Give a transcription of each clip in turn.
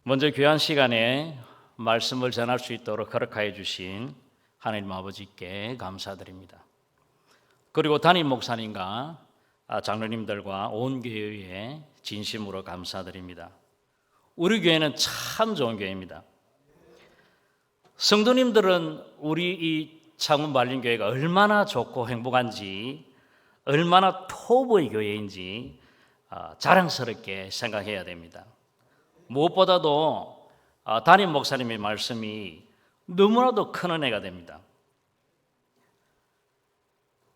먼저 귀한 시간에 말씀을 전할 수 있도록 허락하여 주신 하나님 아버지께 감사드립니다. 그리고 담임 목사님과 장로님들과 온 교회에 진심으로 감사드립니다. 우리 교회는 참 좋은 교회입니다. 성도님들은 우리 이 창원 말린교회가 얼마나 좋고 행복한지, 얼마나 토부의 교회인지 자랑스럽게 생각해야 됩니다. 무엇보다도 담임 목사님의 말씀이 너무나도 큰 은혜가 됩니다.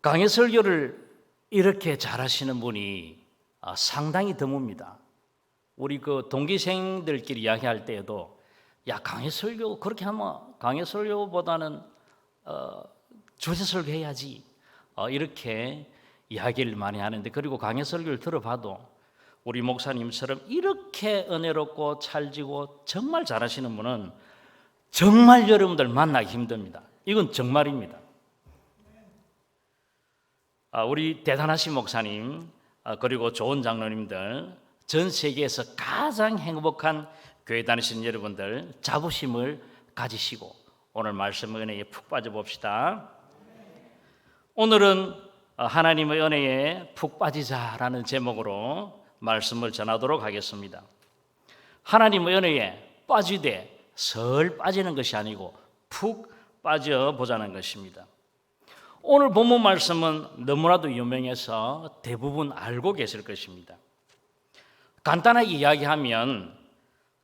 강해 설교를 이렇게 잘하시는 분이 상당히 드뭅니다. 우리 그 동기생들끼리 이야기할 때에도 야, 강해 설교 그렇게 하면 강해 설교보다는 주제 설교해야지 이렇게 이야기를 많이 하는데, 그리고 강해 설교를 들어봐도 우리 목사님처럼 이렇게 은혜롭고 찰지고 정말 잘하시는 분은 정말 여러분들 만나기 힘듭니다. 이건 정말입니다. 우리 대단하신 목사님 그리고 좋은 장로님들, 전 세계에서 가장 행복한 교회 다니시는 여러분들, 자부심을 가지시고 오늘 말씀 은혜에 푹 빠져봅시다. 오늘은 하나님의 은혜에 푹 빠지자라는 제목으로 말씀을 전하도록 하겠습니다. 하나님의 은혜에 빠지되 설 빠지는 것이 아니고 푹 빠져보자는 것입니다. 오늘 본문 말씀은 너무나도 유명해서 대부분 알고 계실 것입니다. 간단하게 이야기하면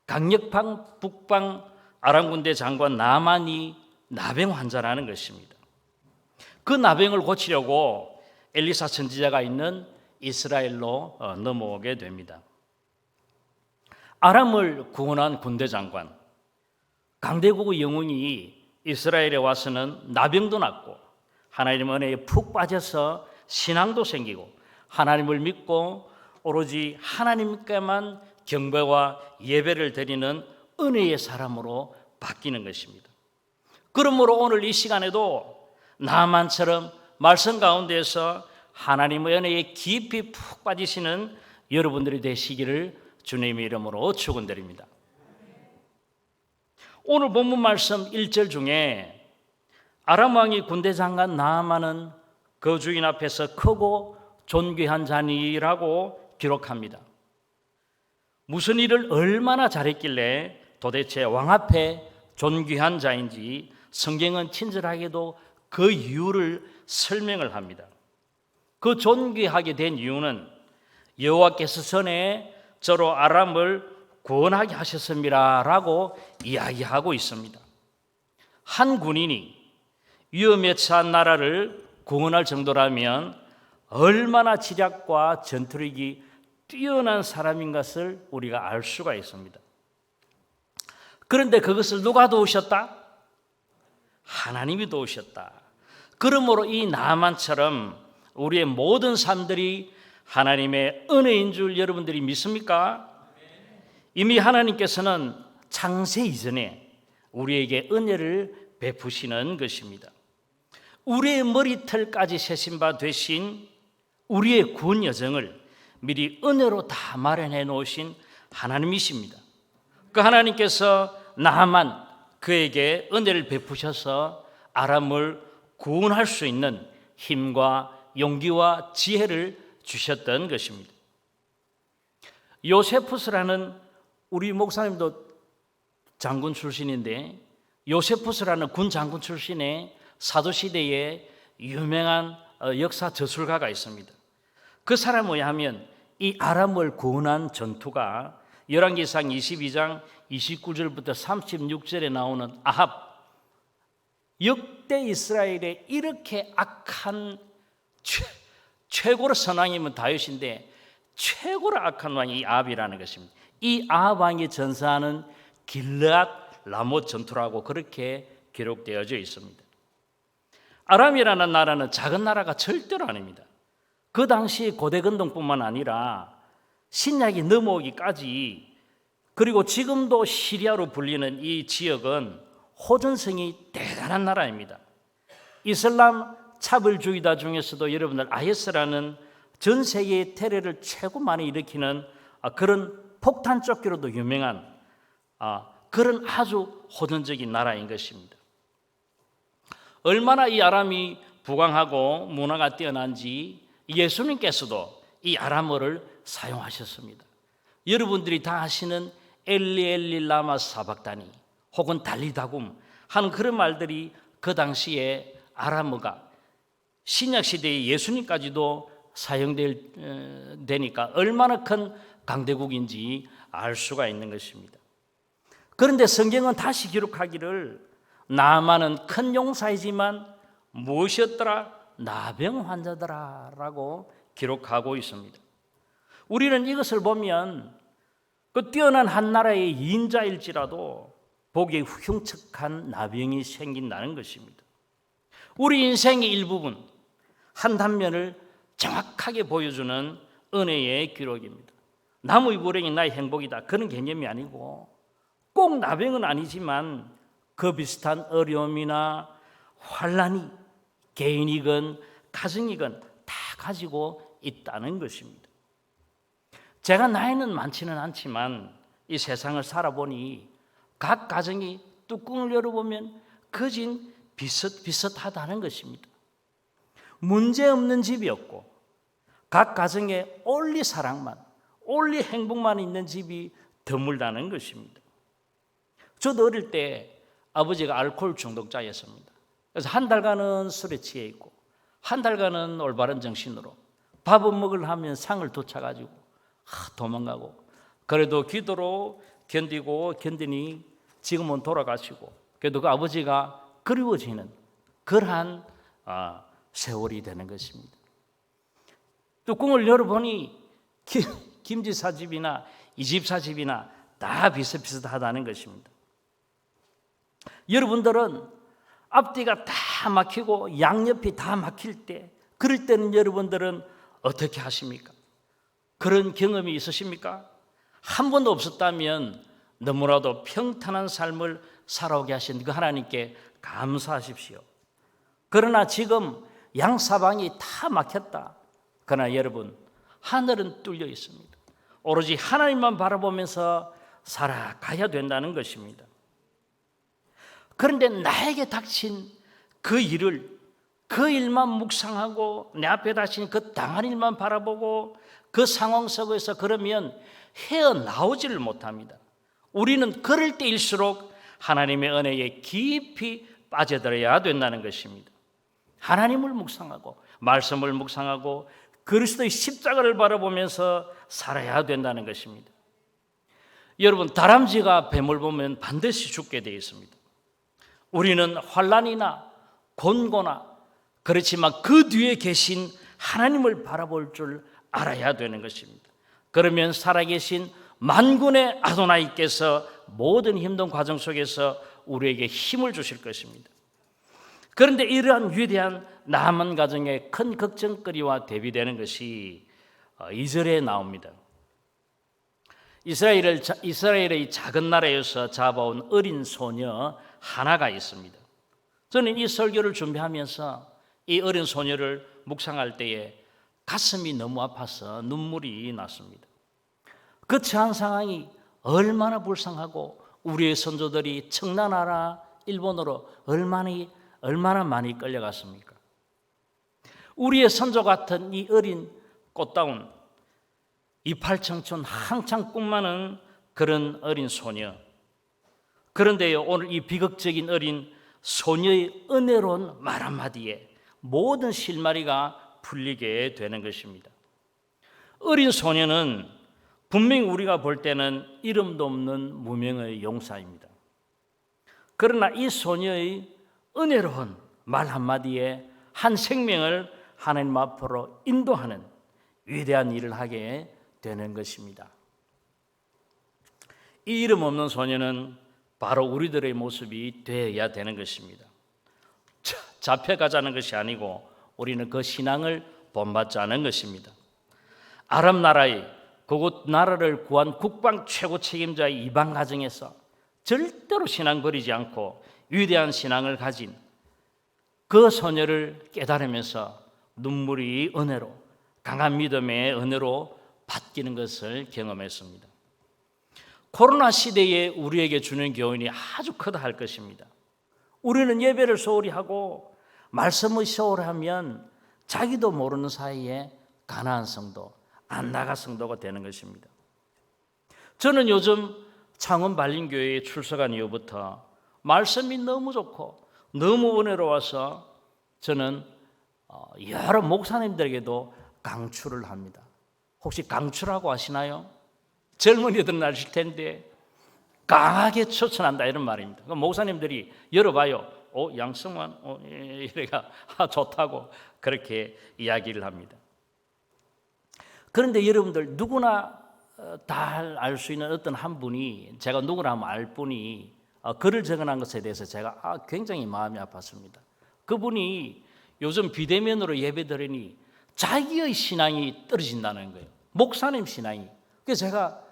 강력방 북방 아람 군대 장관 나만이 나병 환자라는 것입니다. 그 나병을 고치려고 엘리사 선지자가 있는 이스라엘로 넘어오게 됩니다. 아람을 구원한 군대 장관, 강대국의 영웅이 이스라엘에 와서는 나병도 낫고 하나님의 은혜에 푹 빠져서 신앙도 생기고 하나님을 믿고 오로지 하나님께만 경배와 예배를 드리는 은혜의 사람으로 바뀌는 것입니다. 그러므로 오늘 이 시간에도 나만처럼 말씀 가운데서 하나님의 은혜에 깊이 푹 빠지시는 여러분들이 되시기를 주님의 이름으로 축원드립니다. 오늘 본문 말씀 1절 중에 아람 왕이 군대 장관 나아만은 그 주인 앞에서 크고 존귀한 자니라고 기록합니다. 무슨 일을 얼마나 잘했길래 도대체 왕 앞에 존귀한 자인지 성경은 친절하게도 그 이유를 설명을 합니다. 그 존귀하게 된 이유는 여호와께서 전에 저로 아람을 구원하게 하셨습니다라고 이야기하고 있습니다. 한 군인이 위험에 처한 나라를 구원할 정도라면 얼마나 지략과 전투력이 뛰어난 사람인 것을 우리가 알 수가 있습니다. 그런데 그것을 누가 도우셨다? 하나님이 도우셨다. 그러므로 이 나만처럼 우리의 모든 삶들이 하나님의 은혜인 줄 여러분들이 믿습니까? 이미 하나님께서는 창세 이전에 우리에게 은혜를 베푸시는 것입니다. 우리의 머리털까지 세신 바 되신 우리의 구원 여정을 미리 은혜로 다 마련해 놓으신 하나님이십니다. 그 하나님께서 나만 그에게 은혜를 베푸셔서 아람을 구원할 수 있는 힘과 용기와 지혜를 주셨던 것입니다. 요세푸스라는, 우리 목사님도 장군 출신인데 요세푸스라는 군 장군 출신의 사도시대에 유명한 역사 저술가가 있습니다. 그 사람에 의하면 이 아람을 구원한 전투가 열왕기상 22장 29절부터 36절에 나오는 아합, 역대 이스라엘에 이렇게 악한 최고로 선왕이면 다윗인데 최고로 악한 왕이 이 아합이라는 것입니다. 이 아합 왕이 전사하는 길르앗 라못 전투라고 그렇게 기록되어져 있습니다. 아람이라는 나라는 작은 나라가 절대로 아닙니다. 그 당시 고대 근동뿐만 아니라 신약이 넘어오기까지, 그리고 지금도 시리아로 불리는 이 지역은 호전성이 대단한 나라입니다. 이슬람 차별주의자 중에서도 여러분들 IS라는 전 세계의 테러를 최고 많이 일으키는 그런 폭탄 쫓기로도 유명한 그런 아주 호전적인 나라인 것입니다. 얼마나 이 아람이 부강하고 문화가 뛰어난지 예수님께서도 이 아람어를 사용하셨습니다. 여러분들이 다 아시는 엘리 엘리 라마 사박다니 혹은 달리다굼 하는 그런 말들이 그 당시에 아람어가 신약시대의 예수님까지도 사용되니까 얼마나 큰 강대국인지 알 수가 있는 것입니다. 그런데 성경은 다시 기록하기를 나아만은 큰 용사이지만 무엇이었더라? 나병 환자더라 라고 기록하고 있습니다. 우리는 이것을 보면 그 뛰어난 한 나라의 인자일지라도 보기에 흉측한 나병이 생긴다는 것입니다. 우리 인생의 일부분, 한 단면을 정확하게 보여주는 은혜의 기록입니다. 나무의 불행이 나의 행복이다 그런 개념이 아니고 꼭 나병은 아니지만 그 비슷한 어려움이나 환난이 개인이건 가정이건 다 가지고 있다는 것입니다. 제가 나이는 많지는 않지만 이 세상을 살아보니 각 가정이 뚜껑을 열어보면 거진 비슷비슷하다는 것입니다. 문제없는 집이 없고 각 가정에 올리 사랑만, 올리 행복만 있는 집이 드물다는 것입니다. 저도 어릴 때 아버지가 알코올 중독자였습니다. 그래서 한 달간은 술에 취해 있고 한 달간은 올바른 정신으로 밥은 먹으려 하면 상을 돋쳐가지고 도망가고 그래도 기도로 견디니 지금은 돌아가시고 그래도 그 아버지가 그리워지는 그러한 세월이 되는 것입니다. 뚜껑을 열어보니 김지사 집이나 이집사 집이나 다 비슷비슷하다는 것입니다. 여러분들은 앞뒤가 다 막히고 양옆이 다 막힐 때 그럴 때는 여러분들은 어떻게 하십니까? 그런 경험이 있으십니까? 한 번도 없었다면 너무나도 평탄한 삶을 살아오게 하신 그 하나님께 감사하십시오. 그러나 지금 양사방이 다 막혔다. 그러나 여러분 하늘은 뚫려 있습니다. 오로지 하나님만 바라보면서 살아가야 된다는 것입니다. 그런데 나에게 닥친 그 일만 묵상하고 내 앞에 닥친 그 당한 일만 바라보고 그 상황 속에서 그러면 헤어나오지를 못합니다. 우리는 그럴 때일수록 하나님의 은혜에 깊이 빠져들어야 된다는 것입니다. 하나님을 묵상하고 말씀을 묵상하고 그리스도의 십자가를 바라보면서 살아야 된다는 것입니다. 여러분 다람쥐가 뱀을 보면 반드시 죽게 되어 있습니다. 우리는 환난이나 곤고나 그렇지만 그 뒤에 계신 하나님을 바라볼 줄 알아야 되는 것입니다. 그러면 살아계신 만군의 아도나이께서 모든 힘든 과정 속에서 우리에게 힘을 주실 것입니다. 그런데 이러한 위대한 나만 가정의 큰 걱정거리와 대비되는 것이 2절에 나옵니다. 이스라엘의 작은 나라에서 잡아온 어린 소녀 하나가 있습니다. 저는 이 설교를 준비하면서 이 어린 소녀를 묵상할 때에 가슴이 너무 아파서 눈물이 났습니다. 그 처한 상황이 얼마나 불쌍하고 우리의 선조들이 청나라나 일본으로 얼마나 많이 끌려갔습니까? 우리의 선조 같은 이 어린 꽃다운 이팔청춘 한창 꿈 많은 그런 어린 소녀. 그런데요 오늘 이 비극적인 어린 소녀의 은혜로운 말 한마디에 모든 실마리가 풀리게 되는 것입니다. 어린 소녀는 분명히 우리가 볼 때는 이름도 없는 무명의 용사입니다. 그러나 이 소녀의 은혜로운 말 한마디에 한 생명을 하나님 앞으로 인도하는 위대한 일을 하게 되는 것입니다. 이 이름 없는 소녀는 바로 우리들의 모습이 되어야 되는 것입니다. 잡혀가자는 것이 아니고 우리는 그 신앙을 본받자는 것입니다. 아람 나라의 그곳 나라를 구한 국방 최고 책임자의 이방 가정에서 절대로 신앙 버리지 않고 위대한 신앙을 가진 그 소녀를 깨달으면서 눈물이 은혜로 강한 믿음의 은혜로 바뀌는 것을 경험했습니다. 코로나 시대에 우리에게 주는 교훈이 아주 크다 할 것입니다. 우리는 예배를 소홀히 하고 말씀을 소홀히 하면 자기도 모르는 사이에 가나안 성도, 안나가 성도가 되는 것입니다. 저는 요즘 창원 발림교회에 출석한 이후부터 말씀이 너무 좋고 너무 은혜로워서 저는 여러 목사님들에게도 강추를 합니다. 혹시 강추라고 하시나요? 젊은이들은 아실 텐데 강하게 추천한다 이런 말입니다. 목사님들이 열어봐요. 양성환 이래가 좋다고 그렇게 이야기를 합니다. 그런데 여러분들 누구나 다 알 수 있는 어떤 한 분이, 제가 누구나 하면 알 분이 글을 적어놓은 것에 대해서 제가 굉장히 마음이 아팠습니다. 그분이 요즘 비대면으로 예배드리니 자기의 신앙이 떨어진다는 거예요. 목사님 신앙이. 그래서 제가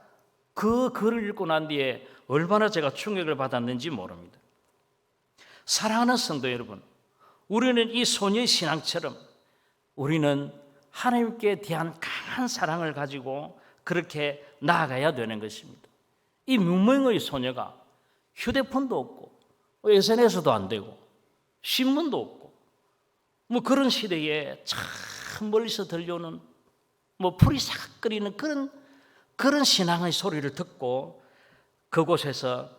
그 글을 읽고 난 뒤에 얼마나 제가 충격을 받았는지 모릅니다. 사랑하는 성도 여러분, 우리는 이 소녀의 신앙처럼 우리는 하나님께 대한 강한 사랑을 가지고 그렇게 나아가야 되는 것입니다. 이 무명의 소녀가 휴대폰도 없고 SNS도 안 되고 신문도 없고 뭐 그런 시대에 참 멀리서 들려오는 풀이 싹 끓이는 그런 신앙의 소리를 듣고 그곳에서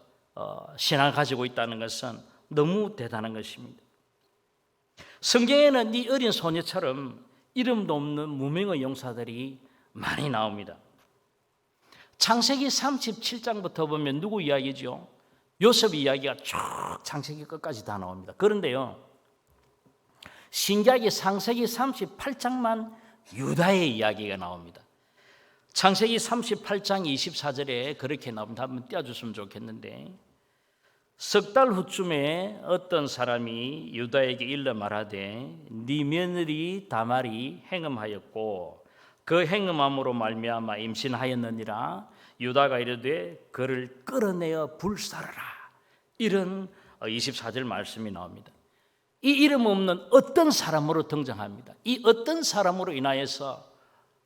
신앙을 가지고 있다는 것은 너무 대단한 것입니다. 성경에는 이 어린 소녀처럼 이름도 없는 무명의 용사들이 많이 나옵니다. 창세기 37장부터 보면 누구 이야기죠? 요셉 이야기가 쭉 창세기 끝까지 다 나옵니다. 그런데요, 신기하게 창세기 38장만 유다의 이야기가 나옵니다. 창세기 38장 24절에 그렇게 나옵니다. 한번 띄워줬으면 좋겠는데, 석 달 후쯤에 어떤 사람이 유다에게 일러 말하되 네 며느리 다말이 행음하였고 그 행음함으로 말미암아 임신하였느니라. 유다가 이르되 그를 끌어내어 불살라라. 이런 24절 말씀이 나옵니다. 이 이름 없는 어떤 사람으로 등장합니다. 이 어떤 사람으로 인하여서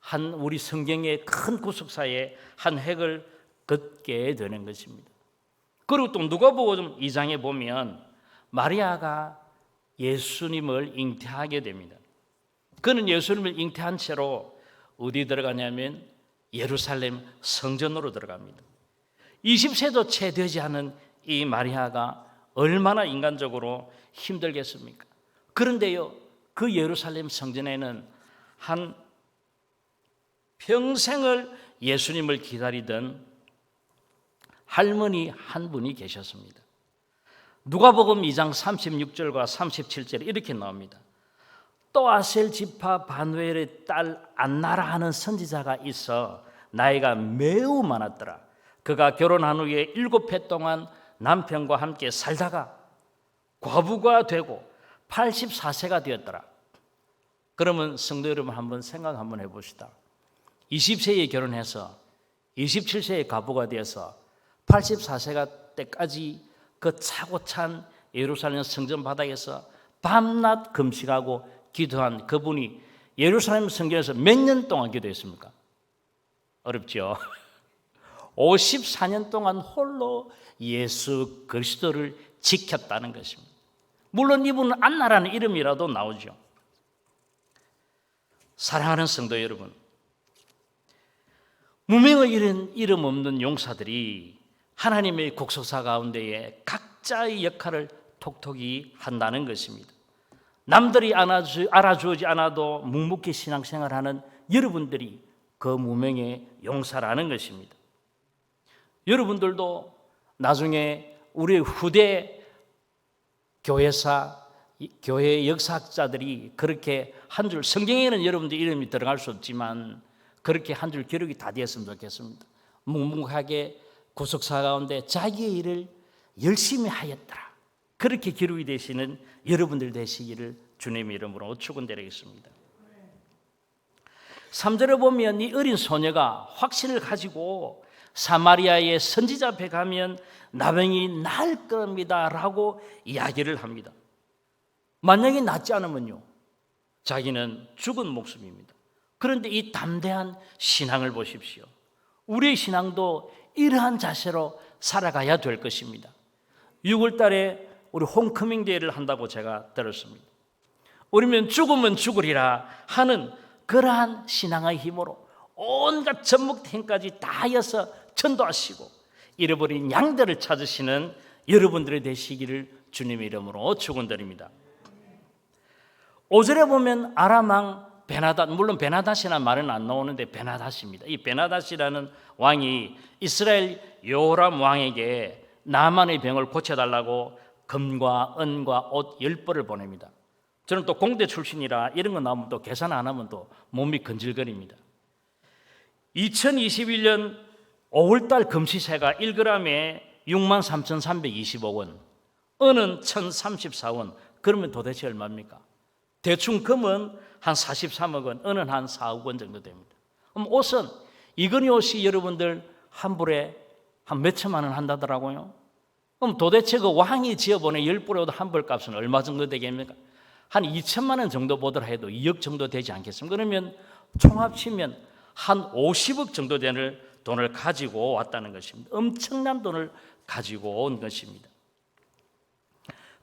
한 우리 성경의 큰 구속사의 한 획을 긋게 되는 것입니다. 그리고 또 누가복음 2장에 보면 마리아가 예수님을 잉태하게 됩니다. 그는 예수님을 잉태한 채로 어디 들어가냐면 예루살렘 성전으로 들어갑니다. 20세도 채 되지 않은 이 마리아가 얼마나 인간적으로 힘들겠습니까? 그런데요, 그 예루살렘 성전에는 한 평생을 예수님을 기다리던 할머니 한 분이 계셨습니다. 누가복음 2장 36절과 37절에 이렇게 나옵니다. 또 아셀 지파 바누엘의 딸 안나라 하는 선지자가 있어 나이가 매우 많았더라. 그가 결혼한 후에 7해 동안 남편과 함께 살다가 과부가 되고 84세가 되었더라. 그러면 성도 여러분 한번 생각 한번 해봅시다. 20세에 결혼해서 27세에 과부가 되어서 84세가 때까지 그 차고 찬 예루살렘 성전 바닥에서 밤낮 금식하고 기도한 그분이 예루살렘 성전에서 몇 년 동안 기도했습니까? 어렵죠. 54년 동안 홀로 예수 그리스도를 지켰다는 것입니다. 물론 이분은 안나라는 이름이라도 나오죠. 사랑하는 성도 여러분, 무명의 이름 없는 용사들이 하나님의 곡소사 가운데에 각자의 역할을 톡톡히 한다는 것입니다. 남들이 알아주지 않아도 묵묵히 신앙생활하는 여러분들이 그 무명의 용사라는 것입니다. 여러분들도 나중에 우리 후대 교회사, 교회 역사학자들이 그렇게 한 줄, 성경에는 여러분들 이름이 들어갈 수 없지만 그렇게 한 줄 기록이 다 되었으면 좋겠습니다. 묵묵하게 구속사 가운데 자기의 일을 열심히 하였더라. 그렇게 기록이 되시는 여러분들 되시기를 주님의 이름으로 축원드리겠습니다. 3절에 보면 이 어린 소녀가 확신을 가지고 사마리아의 선지자 앞에 가면 나병이 날 겁니다 라고 이야기를 합니다. 만약에 낫지 않으면요, 자기는 죽은 목숨입니다. 그런데 이 담대한 신앙을 보십시오. 우리의 신앙도 이러한 자세로 살아가야 될 것입니다. 6월 달에 우리 홈커밍 데이를 한다고 제가 들었습니다. 우리는 죽으면 죽으리라 하는 그러한 신앙의 힘으로 온갖 전목행까지 다 하여서 전도하시고 잃어버린 양들을 찾으시는 여러분들이 되시기를 주님의 이름으로 축원드립니다. 5절에 보면 아람 왕 베나닷, 물론 베나닷이라는 말은 안 나오는데 베나닷입니다. 이 베나닷이라는 왕이 이스라엘 요람 왕에게 나만의 병을 고쳐달라고 금과 은과 옷 10벌을 보냅니다. 저는 또 공대 출신이라 이런 거 나오면 또 계산 안 하면 또 몸이 건질거립니다. 2021년 5월달 금시세가 1g에 63,325원, 은은 1,034원. 그러면 도대체 얼마입니까? 대충 금은 한 43억 원, 은은 한 4억 원 정도 됩니다. 그럼 옷은 이건희 옷이 여러분들 한 불에 한 몇천만 원 한다더라고요. 그럼 도대체 그 왕이 지어보낸 10불의 옷 한 벌 값은 얼마 정도 되겠습니까? 한 2천만 원 정도 보더라 해도 2억 정도 되지 않겠습니까? 그러면 총합치면 한 50억 정도 되는 돈을 가지고 왔다는 것입니다. 엄청난 돈을 가지고 온 것입니다.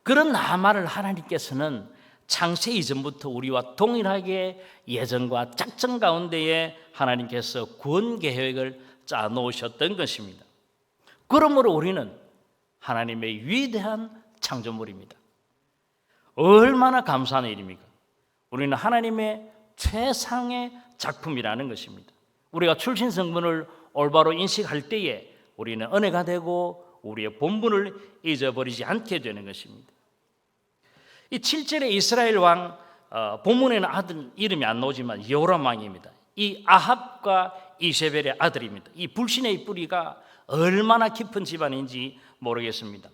그런 나만을 하나님께서는 창세 이전부터 우리와 동일하게 예정과 작전 가운데에 하나님께서 구원 계획을 짜 놓으셨던 것입니다. 그러므로 우리는 하나님의 위대한 창조물입니다. 얼마나 감사한 일입니까? 우리는 하나님의 최상의 작품이라는 것입니다. 우리가 출신 성분을 올바로 인식할 때에 우리는 은혜가 되고 우리의 본분을 잊어버리지 않게 되는 것입니다. 이 7절에 이스라엘 왕 본문에는 아들 이름이 안 나오지만 여호람 왕입니다. 이 아합과 이세벨의 아들입니다. 이 불신의 뿌리가 얼마나 깊은 집안인지 모르겠습니다.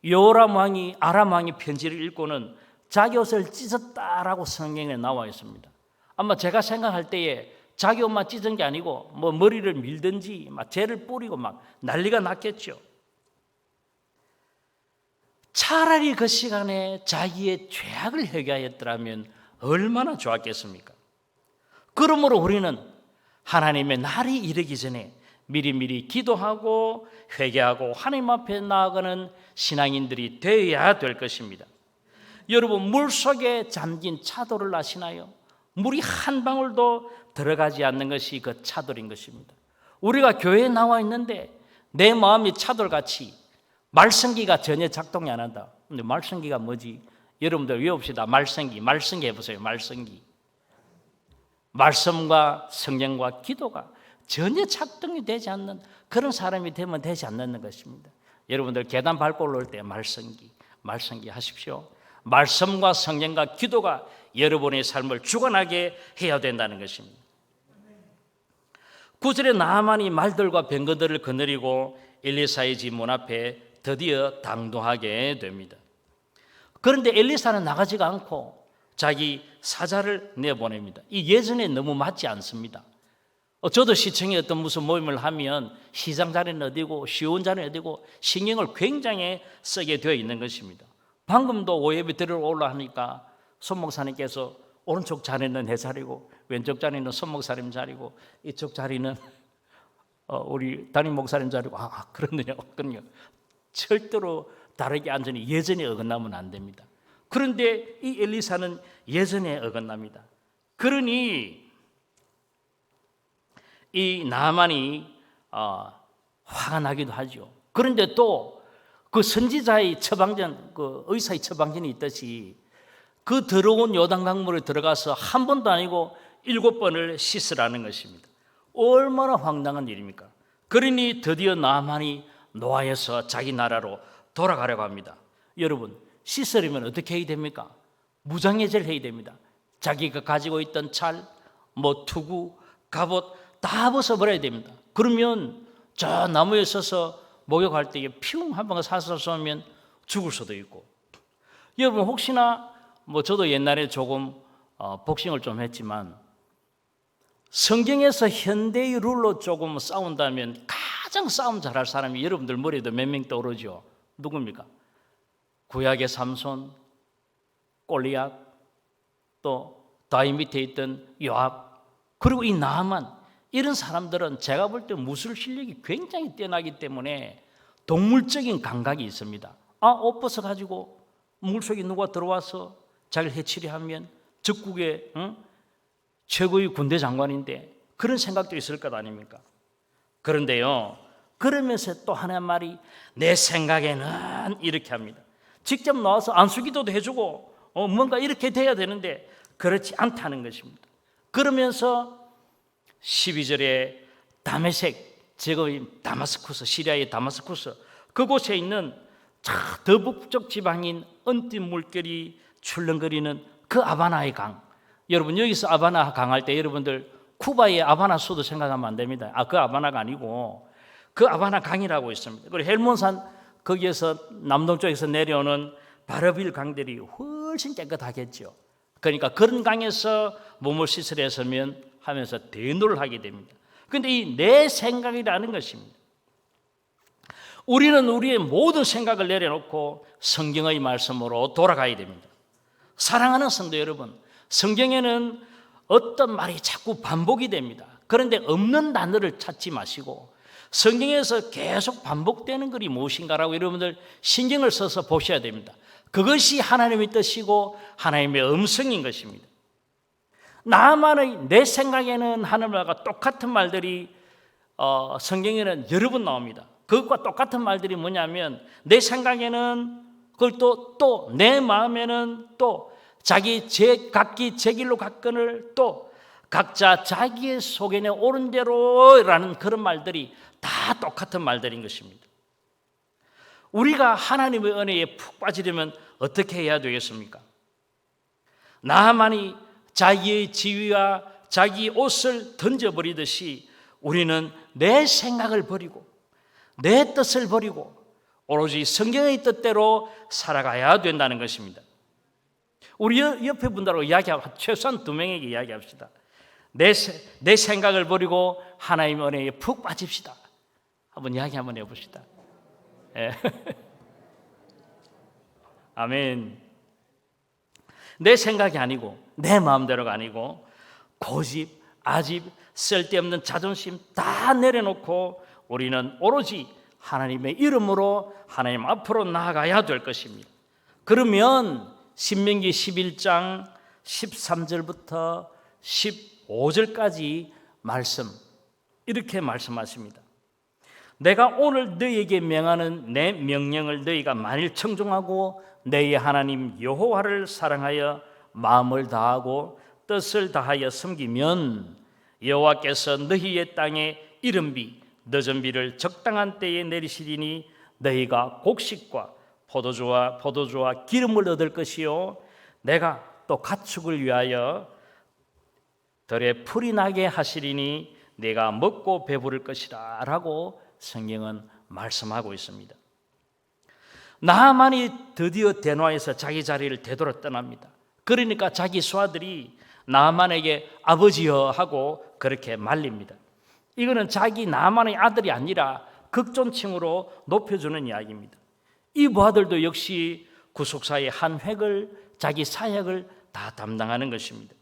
여호람 왕이 아람 왕이 편지를 읽고는 자기 옷을 찢었다라고 성경에 나와 있습니다. 아마 제가 생각할 때에 자기 옷만 찢은 게 아니고 뭐 머리를 밀든지 막 재를 뿌리고 막 난리가 났겠죠. 차라리 그 시간에 자기의 죄악을 회개하였더라면 얼마나 좋았겠습니까? 그러므로 우리는 하나님의 날이 이르기 전에 미리미리 기도하고 회개하고 하나님 앞에 나아가는 신앙인들이 되어야 될 것입니다. 여러분, 물속에 잠긴 차돌을 아시나요? 물이 한 방울도 들어가지 않는 것이 그 차돌인 것입니다. 우리가 교회에 나와 있는데 내 마음이 차돌같이 말썽기가 전혀 작동이 안 한다. 근데 말썽기가 뭐지? 여러분들 외웁시다. 말썽기 해보세요. 말썽기. 말씀과 성령과 기도가 전혀 작동이 되지 않는 그런 사람이 되면 되지 않는 것입니다. 여러분들 계단 밟고 올라올 때 말썽기 하십시오. 말씀과 성령과 기도가 여러분의 삶을 주관하게 해야 된다는 것입니다. 9절에 나아만이 말들과 병거들을 거느리고 엘리사의 집 문 앞에 드디어 당도하게 됩니다. 그런데 엘리사는 나가지가 않고 자기 사자를 내보냅니다. 이 예전에 너무 맞지 않습니다. 저도 시청에 어떤 무슨 모임을 하면 시장 자리는 어디고 시원 자리는 어디고 신경을 굉장히 쓰게 되어 있는 것입니다. 방금도 오예배 들어올라 하니까 손 목사님께서 오른쪽 자리는 내 자리고 왼쪽 자리는 손 목사님 자리고 이쪽 자리는 우리 담임 목사님 자리고 그렇군요. 절대로 다르게 앉으니 예전에 어긋나면 안 됩니다. 그런데 이 엘리사는 예전에 어긋납니다. 그러니 이 나만이 화가 나기도 하죠. 그런데 또 그 선지자의 처방전, 그 의사의 처방전이 있듯이 그 더러운 요단 강물에 들어가서 한 번도 아니고 7번을 씻으라는 것입니다. 얼마나 황당한 일입니까? 그러니 드디어 나만이 노아에서 자기 나라로 돌아가려고 합니다. 여러분, 씻으려면 어떻게 해야 됩니까? 무장해제를 해야 됩니다. 자기가 가지고 있던 찰, 투구, 갑옷 다 벗어버려야 됩니다. 그러면 저 나무에 서서 목욕할 때에 피웅 한 방울 살살 쏘면 죽을 수도 있고. 여러분, 혹시나 저도 옛날에 조금 복싱을 좀 했지만 성경에서 현대의 룰로 조금 싸운다면 가장 싸움 잘할 사람이 여러분들 머리에도 몇 명 떠오르죠. 누굽니까? 구약의 삼손, 골리앗, 또 다윗 밑에 있던 요압, 그리고 이 나아만, 이런 사람들은 제가 볼 때 무술 실력이 굉장히 뛰어나기 때문에 동물적인 감각이 있습니다. 옷 벗어가지고 물속에 누가 들어와서 자기를 해치려 하면 적국의 최고의 군대 장관인데 그런 생각도 있을 것 아닙니까? 그런데요, 그러면서 또 하나의 말이 내 생각에는 이렇게 합니다. 직접 나와서 안수기도도 해주고 뭔가 이렇게 돼야 되는데 그렇지 않다는 것입니다. 그러면서 12절에 다메섹, 제거인 다마스쿠스, 시리아의 다마스쿠스, 그곳에 있는 더 북쪽 지방인 언뜻 물결이 출렁거리는 그 아바나의 강. 여러분, 여기서 아바나 강 할 때 여러분들 쿠바의 아바나 수도 생각하면 안 됩니다. 그 아바나가 아니고 그 아바나 강이라고 있습니다. 그리고 헬몬산 거기에서 남동쪽에서 내려오는 바르빌 강들이 훨씬 깨끗하겠죠. 그러니까 그런 강에서 몸을 씻으려면 하면서 대노를 하게 됩니다. 그런데 이 내 생각이라는 것입니다. 우리는 우리의 모든 생각을 내려놓고 성경의 말씀으로 돌아가야 됩니다. 사랑하는 성도 여러분, 성경에는 어떤 말이 자꾸 반복이 됩니다. 그런데 없는 단어를 찾지 마시고 성경에서 계속 반복되는 글이 무엇인가라고 여러분들 신경을 써서 보셔야 됩니다. 그것이 하나님의 뜻이고 하나님의 음성인 것입니다. 나만의 내 생각에는 하는 말과 똑같은 말들이 성경에는 여러 번 나옵니다. 그것과 똑같은 말들이 뭐냐면 내 생각에는 그걸 또 내 마음에는 또 각기 제 길로 갔거늘 또 각자 자기의 속에는 옳은 대로라는 그런 말들이 다 똑같은 말들인 것입니다. 우리가 하나님의 은혜에 푹 빠지려면 어떻게 해야 되겠습니까? 나만이 자기의 지위와 자기 옷을 던져버리듯이 우리는 내 생각을 버리고 내 뜻을 버리고 오로지 성경의 뜻대로 살아가야 된다는 것입니다. 우리 옆에 분들하고 이야기하고 최소한 2명에게 이야기합시다. 내 생각을 버리고 하나님의 은혜에 푹 빠집시다. 한번 이야기 한번 해봅시다. 예. 아멘. 내 생각이 아니고 내 마음대로가 아니고 고집, 아집, 쓸데없는 자존심 다 내려놓고 우리는 오로지 하나님의 이름으로 하나님 앞으로 나아가야 될 것입니다. 그러면 신명기 11장 13절부터 15절까지 말씀 이렇게 말씀하십니다. 내가 오늘 너희에게 명하는 내 명령을 너희가 만일 청종하고 너희 하나님 여호와를 사랑하여 마음을 다하고 뜻을 다하여 섬기면 여호와께서 너희의 땅에 이른비 늦은비를 적당한 때에 내리시리니 너희가 곡식과 포도주와 기름을 얻을 것이요 내가 또 가축을 위하여 들에 풀이 나게 하시리니 내가 먹고 배부를 것이라 라고 성경은 말씀하고 있습니다. 나하만이 드디어 대노아에서 자기 자리를 되돌아 떠납니다. 그러니까 자기 수하들이 나하만에게 아버지여 하고 그렇게 말립니다. 이거는 자기 나하만의 아들이 아니라 극존칭으로 높여주는 이야기입니다. 이 부하들도 역시 구속사의 한 획을 자기 사역을 다 담당하는 것입니다.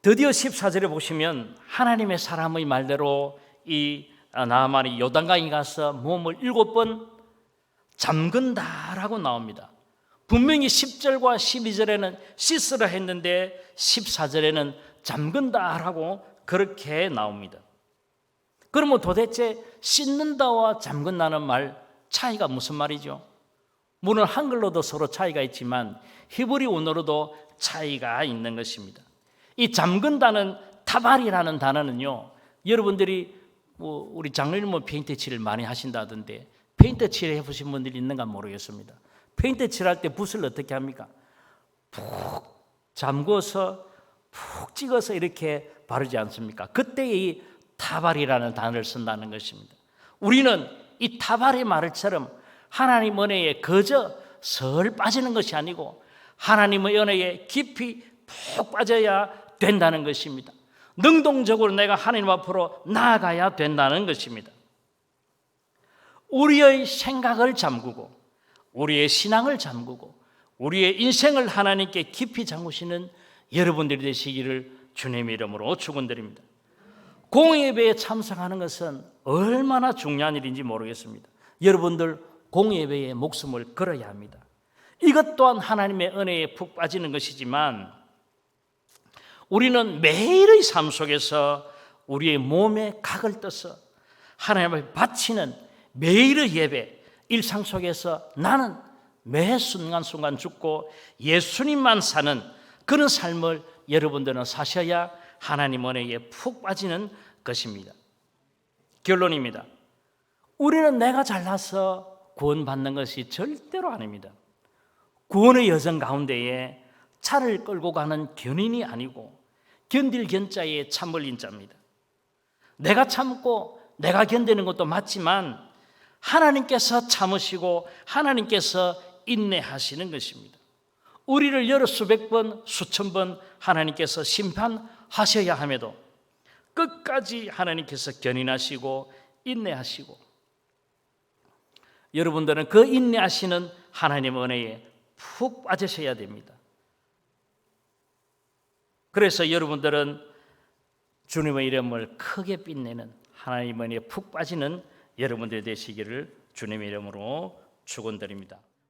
드디어 14절에 보시면 하나님의 사람의 말대로 이 나하만이 요단강에 가서 몸을 7번 잠근다라고 나옵니다. 분명히 10절과 12절에는 씻으라 했는데 14절에는 잠근다라고 그렇게 나옵니다. 그러면 도대체 씻는다와 잠근다는 말 차이가 무슨 말이죠? 물론 한글로도 서로 차이가 있지만 히브리 원어로도 차이가 있는 것입니다. 이 잠근다는 타발이라는 단어는요, 여러분들이 우리 장로님은 페인트 칠을 많이 하신다던데 페인트 칠 해보신 분들이 있는가 모르겠습니다. 페인트 칠할 때 붓을 어떻게 합니까? 푹 잠궈서 푹 찍어서 이렇게 바르지 않습니까? 그때 이 타발이라는 단어를 쓴다는 것입니다. 우리는 이 타발의 말처럼 하나님 은혜에 그저 설 빠지는 것이 아니고 하나님의 은혜에 깊이 푹 빠져야 된다는 것입니다. 능동적으로 내가 하나님 앞으로 나아가야 된다는 것입니다. 우리의 생각을 잠그고 우리의 신앙을 잠그고 우리의 인생을 하나님께 깊이 잠그시는 여러분들이 되시기를 주님의 이름으로 축원드립니다. 공예배에 참석하는 것은 얼마나 중요한 일인지 모르겠습니다. 여러분들 공예배에 목숨을 걸어야 합니다. 이것 또한 하나님의 은혜에 푹 빠지는 것이지만 우리는 매일의 삶 속에서 우리의 몸에 각을 떠서 하나님 앞에 바치는 매일의 예배, 일상 속에서 나는 매 순간순간 죽고 예수님만 사는 그런 삶을 여러분들은 사셔야 하나님 은혜에 푹 빠지는 것입니다. 결론입니다. 우리는 내가 잘나서 구원받는 것이 절대로 아닙니다. 구원의 여정 가운데에 차를 끌고 가는 견인이 아니고 견딜 견자에 참을 인자입니다. 내가 참고 내가 견디는 것도 맞지만 하나님께서 참으시고 하나님께서 인내하시는 것입니다. 우리를 여러 수백 번 수천 번 하나님께서 심판하셔야 함에도 끝까지 하나님께서 견인하시고 인내하시고 여러분들은 그 인내하시는 하나님의 은혜에 푹 빠지셔야 됩니다. 그래서 여러분들은 주님의 이름을 크게 빛내는 하나님의 은혜에 푹 빠지는 여러분들이 되시기를 주님의 이름으로 축원드립니다.